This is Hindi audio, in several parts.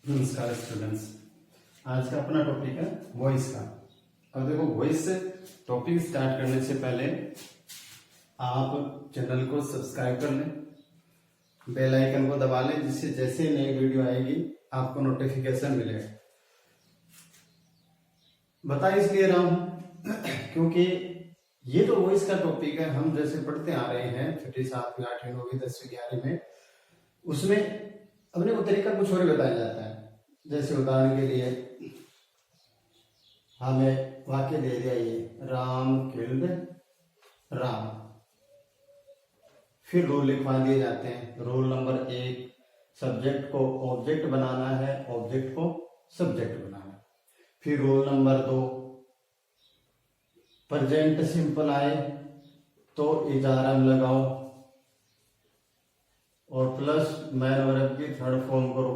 नमस्कार स्टूडेंट्स। आज का अपना टॉपिक है वॉइस का। अब देखो, वॉइस से टॉपिक स्टार्ट करने से पहले आप चैनल को सब्सक्राइब कर लें, बेल आइकन को दबा लें, जिससे जैसे नई वीडियो आएगी आपको नोटिफिकेशन मिलेगा। बता इसलिए रहा हूं क्योंकि ये जो वॉइस का टॉपिक है, हम जैसे पढ़ते आ रहे हैं छठी, सातवीं, आठवीं, नौवीं, 10वीं, 11वीं में, उसमें अपने को तरीका कुछ और बताया जाता है। जैसे उदाहरण के लिए हमें वाक्य दे दिया ये, राम किल्ड राम, फिर रूल लिखवा दिए जाते हैं। रूल नंबर 1, सब्जेक्ट को ऑब्जेक्ट बनाना है, ऑब्जेक्ट को सब्जेक्ट बनाना है। फिर रूल नंबर 2, प्रेजेंट सिंपल आए तो इजारा लगाओ और प्लस मैन वर्ब की थर्ड फॉर्म करो।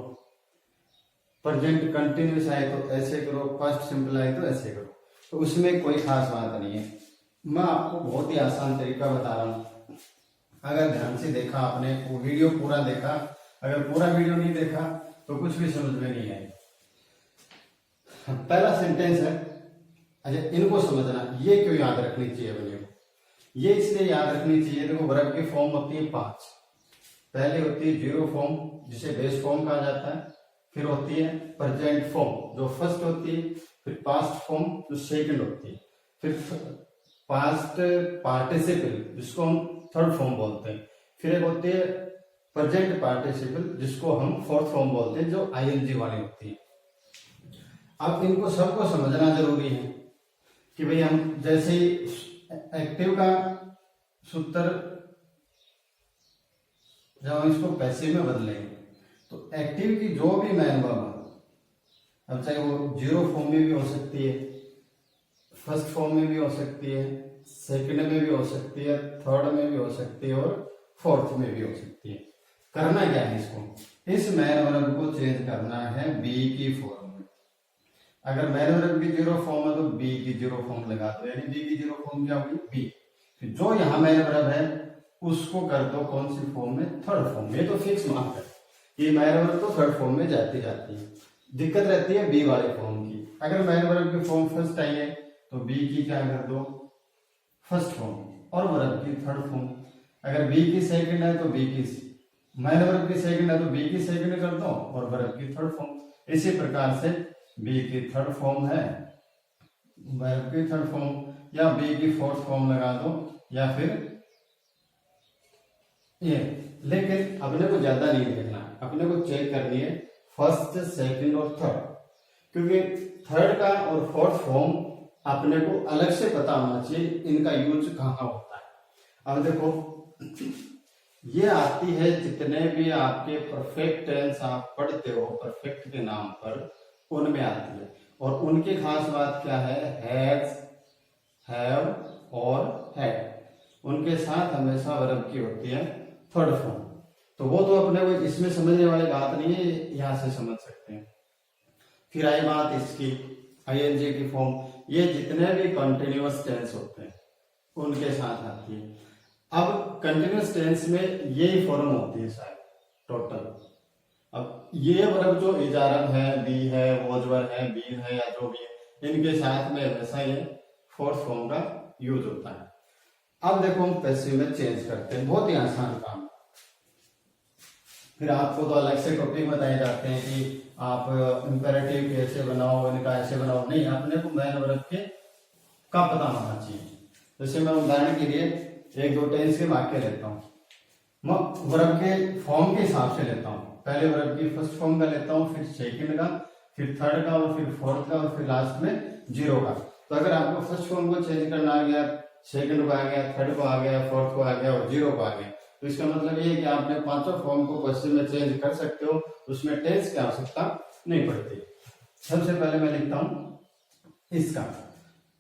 प्रेजेंट कंटिन्यूस आए तो ऐसे करो, पास्ट सिंपल आए तो ऐसे करो। तो उसमें कोई खास बात नहीं है, मैं आपको बहुत ही आसान तरीका बता रहा हूं। अगर ध्यान से देखा आपने, वो वीडियो पूरा देखा, अगर पूरा वीडियो नहीं देखा तो कुछ भी समझ में नहीं आएगा। पहला सेंटेंस है, अच्छा इनको समझना, ये क्यों याद रखनी चाहिए अपने को? ये इसलिए याद रखनी चाहिए, देखो वर्ब की फॉर्म होती है 5। पहले होती है जीरो फॉर्म, जिसे बेस फॉर्म कहा जाता है। फिर होती है प्रेजेंट फॉर्म, जो फर्स्ट होती है। फिर पास्ट फॉर्म, जो सेकंड होती है। फिर पास्ट पार्टिसिपल, जिसको हम थर्ड फॉर्म बोलते हैं। फिर एक होती है प्रेजेंट पार्टिसिपल, जिसको हम फोर्थ फॉर्म बोलते हैं, जो आईएनजी वाली होती है। अब इनको सबको समझना जरूरी है कि भाई हम जैसे ही एक्टिव का सूत्र जब हम इसको पैसिव में बदलेंगे तो एक्टिव की जो भी मैन वर्ब, अब चाहे वो जीरो फॉर्म में भी हो सकती है, फर्स्ट फॉर्म में भी हो सकती है, सेकंड में भी हो सकती है, थर्ड में भी हो सकती है और फोर्थ में भी हो सकती है। करना क्या है इसको, इस मैन वर्ब को चेंज करना है बी की फॉर्म में। अगर मैन वर्ब की जीरो फॉर्म है तो बी की जीरो फॉर्म लगा दो, यानी बी की जीरो फॉर्म क्या होगी, बी। फिर जो यहाँ मैन वर्ब है उसको कर दो कौन सी फॉर्म में, थर्ड फॉर्म में। तो फिक्स मार्क है, ये मैन वर्ब तो थर्ड फॉर्म में जाती जाती है। दिक्कत रहती है बी वाले फॉर्म की। अगर मैन वर्ब की फॉर्म फर्स्ट आई है तो बी की क्या कर दो, फर्स्ट फॉर्म, और वर्ब की थर्ड फॉर्म। अगर बी की सेकंड है तो बी की, मैन वर्ब की सेकंड है तो बी की सेकंड कर दो और वर्ब की थर्ड फॉर्म। इसी प्रकार से बी की थर्ड फॉर्म है, वर्ब की थर्ड फॉर्म, या बी की फोर्थ फॉर्म लगा दो, या फिर ये। लेकिन अपने को ज्यादा नहीं देखना, अपने को चेक करनी है फर्स्ट, सेकंड और थर्ड, क्योंकि थर्ड का और फोर्थ फॉर्म अपने को अलग से पता होना चाहिए, इनका यूज कहाँ होता है। अब देखो, ये आती है जितने भी आपके परफेक्ट टेंस आप पढ़ते हो परफेक्ट के नाम पर, उनमें आती है। और उनकी खास बात क्या है, हैज, हैव और हैड, उनके साथ हमेशा वर्ब की होती है थर्ड फॉर्म। तो वो तो अपने को इसमें समझने वाली बात नहीं है, यहां से समझ सकते हैं। फिर आई बात इसकी आईएनजी की फॉर्म, ये जितने भी कंटिन्यूअस टेंस होते हैं उनके साथ आती है। अब कंटिन्यूअस टेंस में यही फॉर्म होती है शायद टोटल। अब ये वर्ब जो इजारम है, बी है, वोजवर है, बी है, या जो भी है, इनके साथ में हमेशा ये फोर्थ फॉर्म का यूज होता है। अब देखो हम पैसिव में चेंज करते हैं, बहुत ही आसान काम। फिर आपको तो अलग से टॉपिक बताए जाते हैं कि आप इंपेरेटिव कैसे बनाओ, इनका ऐसे बनाओ, नहीं, अपने को मैन वर्ब के का पता होना चाहिए। जैसे मैं उदाहरण के लिए एक दो टेंस के वाक्य लेता हूँ, मैं वर्ब के फॉर्म के हिसाब से लेता हूँ। पहले वर्ब की फर्स्ट फॉर्म का लेता हूँ, फिर सेकंड का, फिर थर्ड का, और फिर फोर्थ का, और फिर लास्ट में जीरो का। तो अगर आपको फर्स्ट फॉर्म को चेंज करना आ गया, सेकंड को आ गया, थर्ड को आ गया, फोर्थ को आ गया और जीरो को आ गया, तो इसका मतलब ये है कि आपने पांचों फॉर्म को पैसिव में चेंज कर सकते हो, उसमें टेंस की आवश्यकता नहीं पड़ती। सबसे पहले मैं लिखता हूं इसका,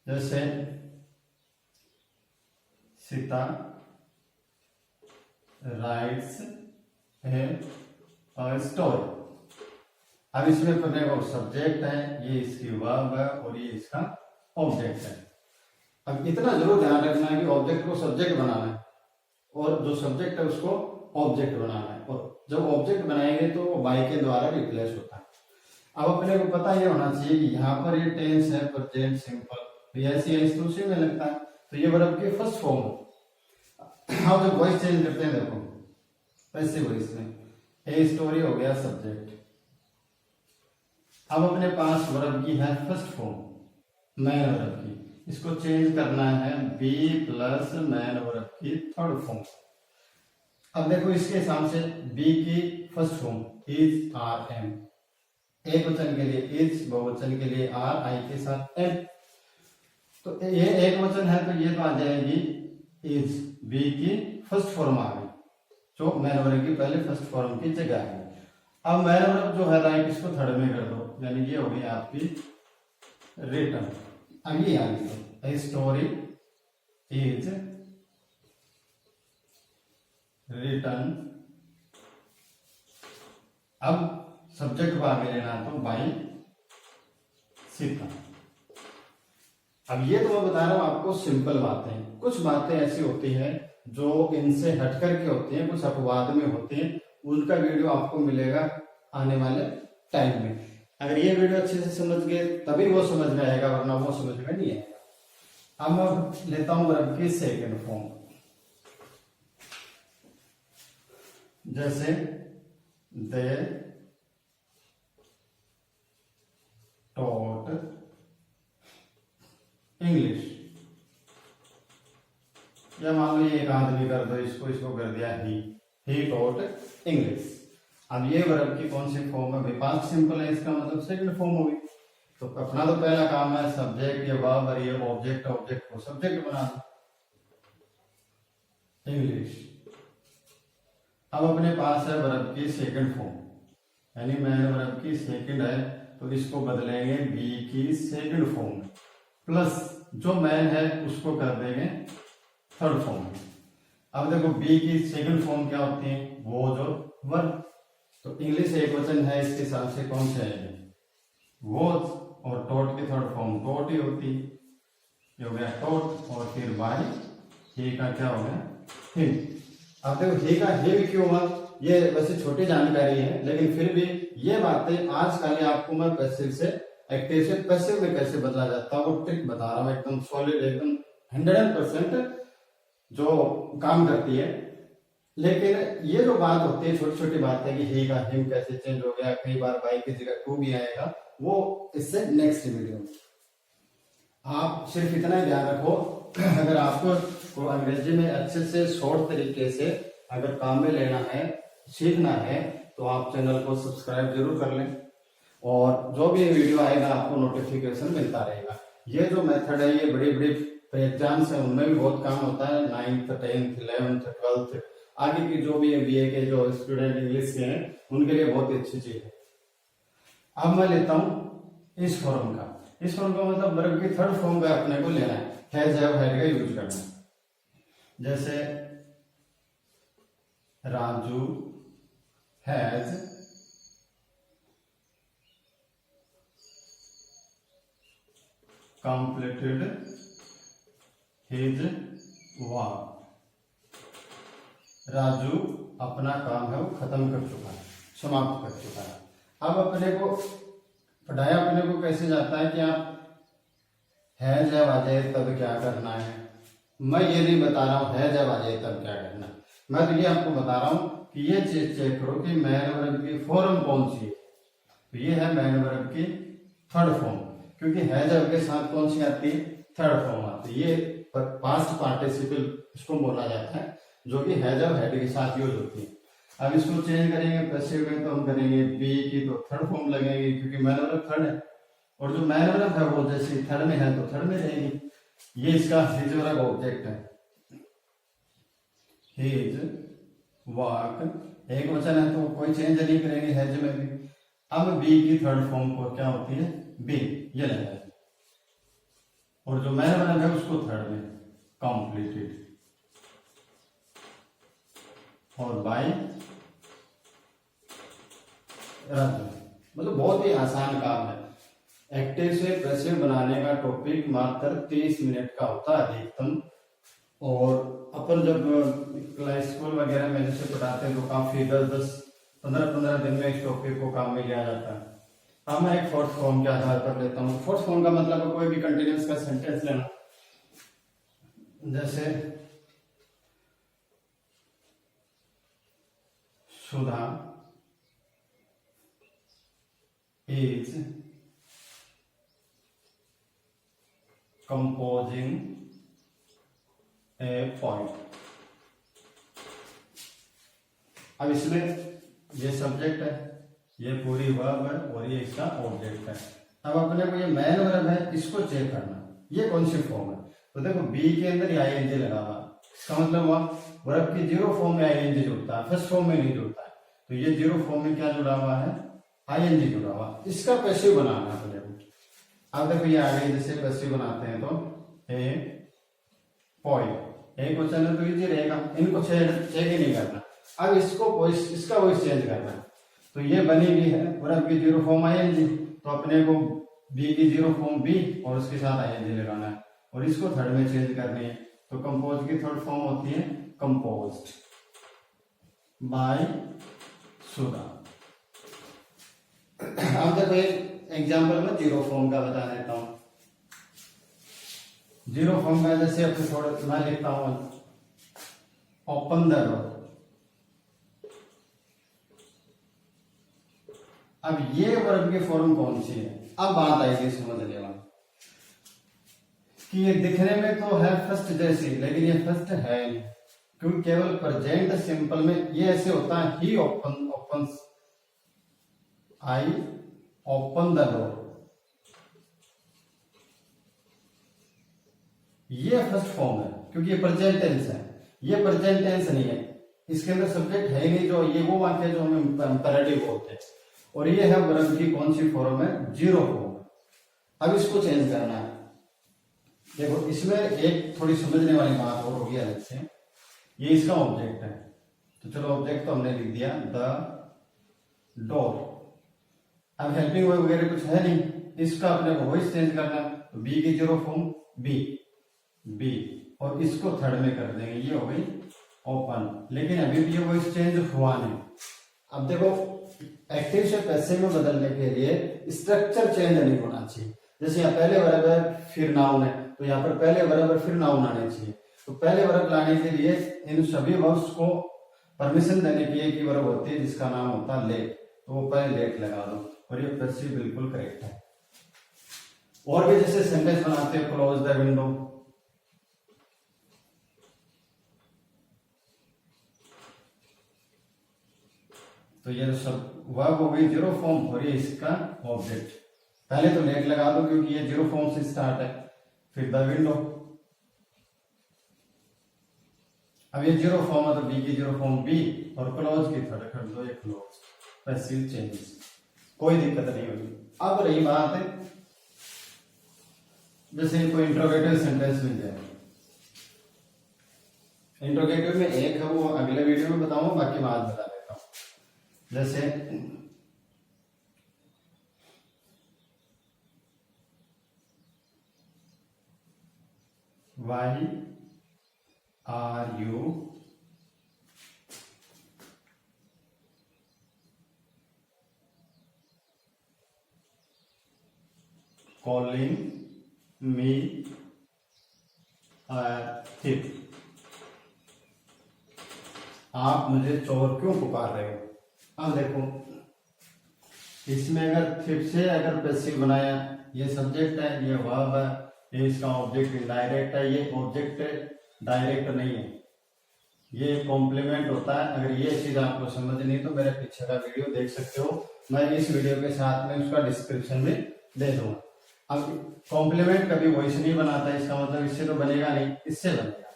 जैसे सीता राइट्स ए स्टोरी। अब इसमें पढ़ने को सब्जेक्ट है, ये इसकी वर्ब है और ये इसका ऑब्जेक्ट है। अब इतना जरूर ध्यान रखना है कि ऑब्जेक्ट को सब्जेक्ट बनाना है और जो सब्जेक्ट है उसको ऑब्जेक्ट बनाना है। और जब ऑब्जेक्ट बनाएंगे तो बाई के द्वारा रिप्लेस होता है। अब अपने को पता ये होना चाहिए कि यहाँ पर ये टेंस है प्रेजेंट सिंपल, तो ऐसी है तो उसी में लगता है, तो ये वर्ब की फर्स्ट फॉर्म। अब जब वॉइस चेंज करते हैं देखो पैसिव वॉइस में, ए स्टोरी हो गया सब्जेक्ट। अब अपने पास वर्ब की है फर्स्ट फॉर्म मैन वर्ब की, इसको चेंज करना है बी प्लस मैन वर्ब की थर्ड फॉर्म। अब देखो इसके हिसाब से बी की first form is are am, एक वचन के लिए इज, बहुवचन के लिए आर, आई के साथ एम, तो ये एक वचन है तो ये तो आ जाएगी इज, बी की फर्स्ट फॉर्म आ गई जो मैन वर्ब की पहले फर्स्ट फॉर्म की जगह है। अब मैन वर्ब जो है राइट इसको थर्ड में कर दो, यानी ये हो गई आपकी रिटर्न। अब ये आ गई ए स्टोरी इज रिटर्न। अब सब्जेक्ट को आगे लेना तो बाई सीता। अब ये तो मैं बता रहा हूं आपको सिंपल बातें, कुछ बातें ऐसी होती हैं जो इनसे हट करके होती हैं, कुछ अपवाद में होती हैं, उनका वीडियो आपको मिलेगा आने वाले टाइम में। अगर ये वीडियो अच्छे से समझ गए तभी वो समझ में आएगा, वरना वो समझ में नहीं आएगा। अब मैं लेता हूं वर्ब की सेकेंड फॉर्म, जैसे दे टॉट इंग्लिश, या मान लो एक आदमी कर दो इसको, इसको कर दिया ही टॉट इंग्लिश। अब ये वर्ब की कौन सी फॉर्म है, पास्ट सिंपल है, इसका मतलब सेकंड फॉर्म होगी। तो अपना तो पहला काम है सब्जेक्ट या वर्ब और ये ऑब्जेक्ट, ऑब्जेक्ट को सब्जेक्ट बना दो इंग्लिश। अब अपने पास है वर्ब की सेकंड फॉर्म, यानी मैन वर्ब की सेकंड है तो इसको बदलेंगे बी की सेकंड फॉर्म प्लस जो मैन है उसको कर देंगे थर्ड फॉर्म। अब देखो बी की सेकंड फॉर्म क्या होती है, वो जो वर्ब, तो इंग्लिश एक वचन है, इसके हिसाब से कौन से आएंगे वो, और टॉट की थर्ड फॉर्म टॉट ही होती, ये हो गया टॉट, और फिर बाय ही का क्या हो गया हिम। अब देखो ही का हे भी क्यों हुआ, ये वैसे छोटी जानकारी है लेकिन फिर भी ये बातें आज खाली आपको मैं पैसिव से एक्टिव से पैसिव में कैसे बदला जाता है वो ट्रिक बता रहा हूँ, एकदम सॉलिड, एकदम 100% जो काम करती है। लेकिन ये जो बात होती है छोटी छोटी बात है कि ही का हिम कैसे चेंज हो गया, कई बार बाई की जगह टू भी आएगा, वो इससे नेक्स्ट वीडियो में। आप सिर्फ इतना ही ध्यान रखो, अगर आपको अंग्रेजी में अच्छे से शॉर्ट तरीके से अगर काम में लेना है, सीखना है, तो आप चैनल को सब्सक्राइब जरूर कर लें, और जो भी वीडियो आएगा आपको नोटिफिकेशन मिलता रहेगा। ये जो मेथड है ये बड़ी बड़ी एग्जाम्स है उनमें भी बहुत काम होता है, 9th 10th 11th 12th आगे की जो भी बीए के जो स्टूडेंट इंग्लिश के हैं उनके लिए बहुत ही अच्छी चीज है। अब मैं लेता हूं इस फॉर्म का, इस फॉर्म का मतलब वर्ब की थर्ड फॉर्म का अपने को लेना है हैव हैड का यूज करना है। जैसे Raju has completed his work, Raju अपना काम है वो खत्म कर चुका है, समाप्त कर चुका है। अब अपने को पढ़ाया अपने को कैसे जाता है कि आप है जब आ जाए तब क्या करना है, मैं ये नहीं बता रहा हूं है जब आ जाए तब क्या करना, मैं तो ये आपको बता रहा हूं कि ये चीज चेक करो कि मैन वर्ब की फॉर्म कौन सी है। तो ये है मैन वर्ब की थर्ड फॉर्म, क्योंकि है जब के साथ कौन सी आती है, थर्ड फॉर्म आती है। ये पास्ट पार्टिसिपल इसको बोला जाता है, जो कि है जब हेड के साथ यूज होती है। अब इसको चेंज करेंगे पैसिव में, तो हम करेंगे बी की तो थर्ड फॉर्म लगेगी, क्योंकि मैन वर्ब थर्ड है, और जो मैन वर्ब है वो जैसे थर्ड में है तो थर्ड में रहेगी। ये इसका हिज वर्ब ऑब्जेक्ट है, हिज वर्क एक वचन है तो कोई चेंज नहीं करेंगे हैज में भी। अब बी की थर्ड फॉर्म को क्या होती है बी, ये लगेगा, और जो मैन वर्ब है उसको थर्ड में कंप्लीटेड, और बाय राजू। मतलब बहुत ही आसान काम है। एक्टिव से पैसिव बनाने का टॉपिक मात्र 30 मिनट का होता है अधिकतम, और अपन जब क्लास स्कूल वगैरह में जैसे पढ़ाते हैं तो काफी 10-10 15-15 दिन में इस टॉपिक को काम में लिया जाता है। अब मैं एक फोर्थ फॉर्म के आधार पर लेता हूँ। फोर्थ फॉर्म का मतलब है कोई भी कंटिन्यूअस का सेंटेंस लेना, जैसे सुधा is composing a poem। अब इसमें ये सब्जेक्ट है, ये पूरी वर्ब है और ये इसका ऑब्जेक्ट है। अब अपने को ये मेन वर्ब है, इसको चेक करना ये कौन सी फॉर्म है। तो देखो बी के अंदर आईएनजी लगा हुआ, इसका मतलब हुआ वर्ब की जीरो फॉर्म में आईएनजी जुड़ता है, फर्स्ट फॉर्म में नहीं जुड़ता है। तो ये जीरो फॉर्म में क्या जुड़ा हुआ है, आईएनजी जुड़ा हुआ, इसका पैसिव बनाना है अपने को। अब देखो ये आगे जैसे पैसिव बनाते हैं तो ए पोएम, एक क्वेश्चन है तो इजी रहेगा, इनको चेक ही नहीं करना। अब इसको वॉइस, इसका वॉइस चेंज करना है। तो ये बनी हुई है वर्ब की जीरो फॉर्म आईएनजी, तो अपने को बी की जीरो फॉर्म बी और उसके साथ आईएनजी लगाना है और इसको थर्ड में चेंज करनी है। तो कंपोज की थर्ड फॉर्म होती है कंपोज्ड बाय सुधा। अब देखो एक एग्जांपल में जीरो फॉर्म का बता देता हूं। जीरो फॉर्म का जैसे अपने थोड़ा मैं लिखता हूं ओपन द डोर। अब ये वर्ब की फॉर्म कौन सी है, अब बात आएगी समझ लेना कि ये दिखने में तो है फर्स्ट जैसी, लेकिन ये फर्स्ट है नहीं, क्योंकि केवल प्रेजेंट सिंपल में ये ऐसे होता है ही open I open the door, ये फर्स्ट फॉर्म है क्योंकि ये प्रेजेंट टेंस है। ये प्रेजेंट टेंस नहीं है, इसके अंदर सब्जेक्ट है नहीं, जो ये वो वाक्य जो हमें इम्पेरेटिव बोलते हैं। और ये है वर्ब की कौन सी फॉर्म है, जीरो फॉर्म। अब इसको चेंज करना है। देखो इसमें एक थोड़ी समझने वाली बात और होगी अलग से, ये इसका ऑब्जेक्ट है। तो चलो ऑब्जेक्ट तो हमने लिख दिया द डोर। अब हेल्पिंग वर्ब वगैरह कुछ है नहीं, इसका अपने को वॉइस चेंज करना है। तो बी की जीरो फॉर्म बी बी और इसको थर्ड में कर देंगे, ये हो गई ओपन। लेकिन अभी भी ये वॉइस चेंज हुआ नहीं। अब देखो एक्टिव से पैसिव में बदलने के लिए स्ट्रक्चर चेंज नहीं होना चाहिए। जैसे यहाँ पहले वर्ब है फिर नाउन है, तो यहाँ पर पहले वर्ब है फिर नाउन आने चाहिए। तो पहले वर्ब लाने के लिए इन सभी वर्ब्स को परमिशन देने की एक ही वर्ब होती है जिसका नाम होता है लेट, तो वो पहले लेट लगा दो और ये पैसिव बिल्कुल करेक्ट है। और भी जैसे सेंटेंस बनाते हैं क्लोज द विंडो, तो ये सब वर्ब हो गई जीरो फॉर्म और ये इसका ऑब्जेक्ट। पहले तो लेट लगा दो क्योंकि ये जीरो फॉर्म से स्टार्ट है, फिर द विंडो। अब ये जीरो फॉर्म है तो बी की जीरो फॉर्म बी और क्लोज की थर्ड कर दो, ये क्लोज, पैसिव चेंजेस, कोई दिक्कत नहीं होगी। अब रही बात है जैसे कोई इंट्रोगेटिव सेंटेंस मिल जाए, इंट्रोगेटिव में एक है वो अगले वीडियो में बताऊंगा, बाकी बाद बता देता हूं। जैसे why are you calling me thief, आप मुझे चोर क्यों पुकार रहे हो। अब देखो इसमें अगर थिप से अगर पैसिव बनाया, ये सब्जेक्ट है, ये वर्ब है, ये इसका ऑब्जेक्ट इनडायरेक्ट है, ये ऑब्जेक्ट डायरेक्ट नहीं है, ये कॉम्प्लीमेंट होता है। अगर ये चीज आपको समझ नहीं तो मेरे पीछे का वीडियो देख सकते हो, मैं इस वीडियो के साथ में उसका डिस्क्रिप्शन में दे दूंगा। अब कॉम्प्लीमेंट कभी वॉइस नहीं बनाता, इसका मतलब इससे तो बनेगा नहीं, इससे बनेगा।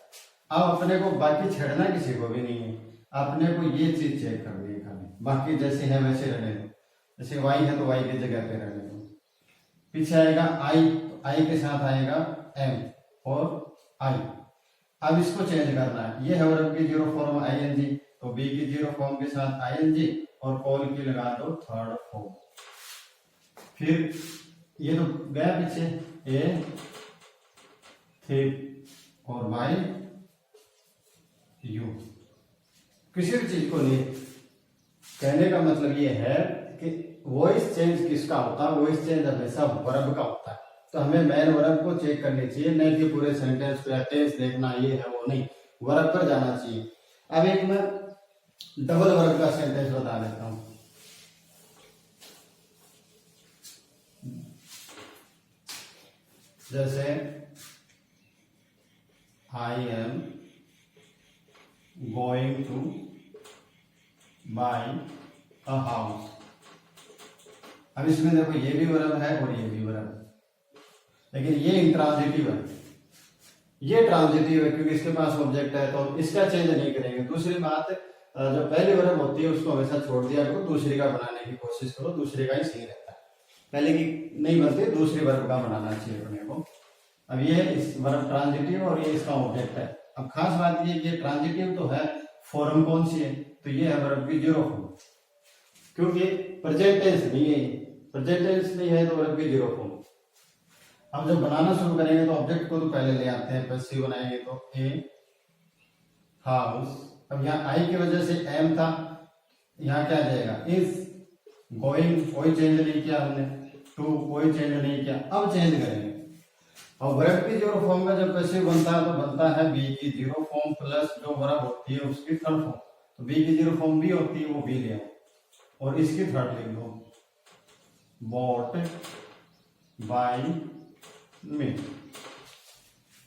अब अपने को बाकी छेड़ना किसी को भी नहीं है, अपने को ये चीज चेक करनी है खाली, बाकी जैसे है वैसे रहने दो। जैसे वाई है तो वाई की जगह पे रहने दो, पीछे आएगा आई, आई के साथ आएगा एम और आई। अब इसको चेंज करना है, ये है वर्ब की जीरो फॉर्म आईएनजी, तो बी की जीरो फॉर्म के साथ आईएनजी और कॉल की लगा दो थर्ड फॉर्म। फिर ये तो गया पीछे ए थिप और बाय यू, किसी भी चीज को नहीं। कहने का मतलब ये है कि वॉइस चेंज किसका होता है? वॉइस चेंज हमेशा वर्ब का होता है। तो हमें मेन वर्ब को चेक करनी चाहिए, नहीं कि पूरे सेंटेंस पे टेंस देखना ये है वो नहीं, वर्ब पर जाना चाहिए। अब एक मैं डबल वर्ब का सेंटेंस बता देता हूं। जैसे I am going to buy a house. अब इसमें देखो ये भी वर्ब है और ये भी वर्ब है, लेकिन ये इंट्रांजिटिव है, ये ट्रांजिटिव है क्योंकि इसके पास ऑब्जेक्ट है, तो इसका चेंज नहीं करेंगे। दूसरी बात, जो पहली वर्ब होती है उसको हमेशा छोड़ दिया करो, दूसरी का बनाने की कोशिश करो, दूसरी का ही सही रहता है। पहले की नहीं बनती, दूसरी वर्ब का बनाना चाहिए अपने को। अब ये इस वर्ब ट्रांजिटिव और ये इसका ऑब्जेक्ट है। अब खास बात ये ट्रांजिटिव तो है, फॉर्म कौन सी है? तो ये है वर्ब की जीरो फॉर्म, क्योंकि प्रेजेंट टेंस नहीं है, प्रेजेंट टेंस नहीं है तो वर्ब की जीरो फॉर्म। अब जब बनाना शुरू करेंगे तो ऑब्जेक्ट को तो पहले ले आते हैं, पैसिव बनाएंगे तो ए हाउस। अब यहाँ आई की वजह से एम था, यहाँ क्या आ जाएगा? इज गोइंग, कोई चेंज नहीं किया हमने, टू कोई चेंज नहीं किया, अब चेंज करेंगे। और वर्ब की जीरो फॉर्म में जब पैसिव बनता है तो बनता है बी की जीरो फॉर्म प्लस जो वर्ब होती है उसकी थर्ड फॉर्म। तो बी की जीरो फॉर्म बी होती है, वो बी ले आओ और इसकी थर्ड लिख दो, बॉट बाय मी।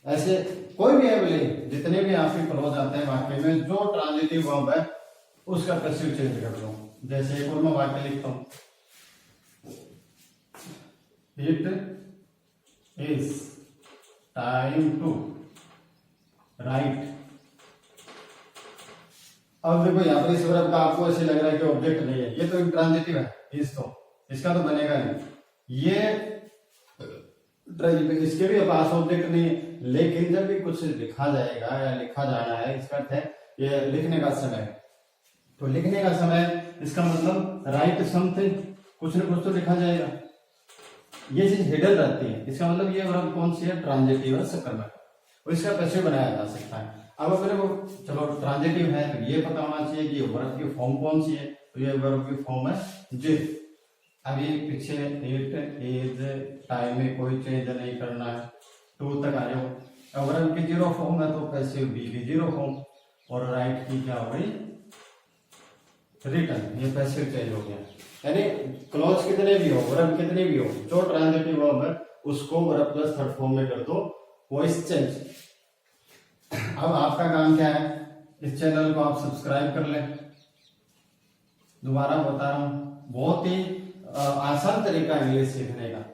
ऐसे कोई भी है, जितने भी आपके क्लोज आते हैं वाक्य में, जो ट्रांजिटिव वर्ब है उसका पैसिव चेंज कर दो। जैसे एक और मैं वाक्य लिखता हूं, it is time to write. अब देखो यहाँ पर इस वर्ब का आपको ऐसे लग रहा है कि ऑब्जेक्ट नहीं है, ये तो इंट्रांजिटिव है, तो इसका तो बनेगा नहीं। ये इसके भी पास ऑब्जेक्ट नहीं है, लेकिन जब भी कुछ लिखा जाएगा या लिखा जाना है, इसका अर्थ है ये लिखने का समय। तो लिखने का समय इसका मतलब राइट समथिंग, कुछ न कुछ तो लिखा जाएगा। ये चीज हिडन रहती है, इसका मतलब ये वर्ब कौन सी है? ट्रांजिटिव है, सकर्मक, और इसका पैसिव बनाया जा सकता है। अब अपने को चलो ट्रांजिटिव है तो ये पता होना चाहिए कि वर्ब की फॉर्म कौन सी है। तो ये वर्ब की फॉर्म है जे। अब ये पीछे इट इज टाइम में कोई चेंज नहीं करना है, टू तक आ जाओ। अब वर्ब की जीरो फॉर्म है तो पैसिव बी की जीरो फॉर्म, और राइट की क्या हो गई? रिटर्न। ये पैसिव चेंज हो गया। यानी क्लॉज कितने भी हो, वर्ब कितने भी हो, जो ट्रांजिटिव वर्ब है उसको वर्ब प्लस थर्ड फॉर्म में कर दो, वॉइस चेंज। अब आपका काम क्या है? इस चैनल को आप सब्सक्राइब कर लें। दोबारा बता रहा हूं, बहुत ही आसान तरीका है इंग्लिश सीखने का।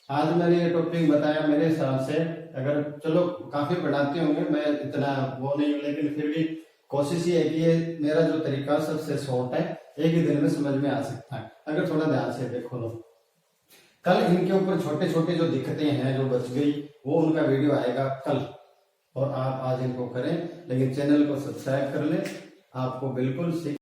आज मैंने ये टॉपिक बताया, मेरे हिसाब से अगर चलो काफी पढ़ाते होंगे, मैं इतना वो नहीं हूं, लेकिन फिर भी कोशिश ये है कि ये मेरा जो तरीका सबसे शॉर्ट है, एक ही दिन में समझ में आ सकता है अगर थोड़ा ध्यान से देखो तो। कल इनके ऊपर छोटे छोटे जो दिक्कतें हैं जो बच गई, वो उनका वीडियो आएगा कल, और आप आज इनको करें, लेकिन चैनल को सब्सक्राइब कर लें, आपको बिल्कुल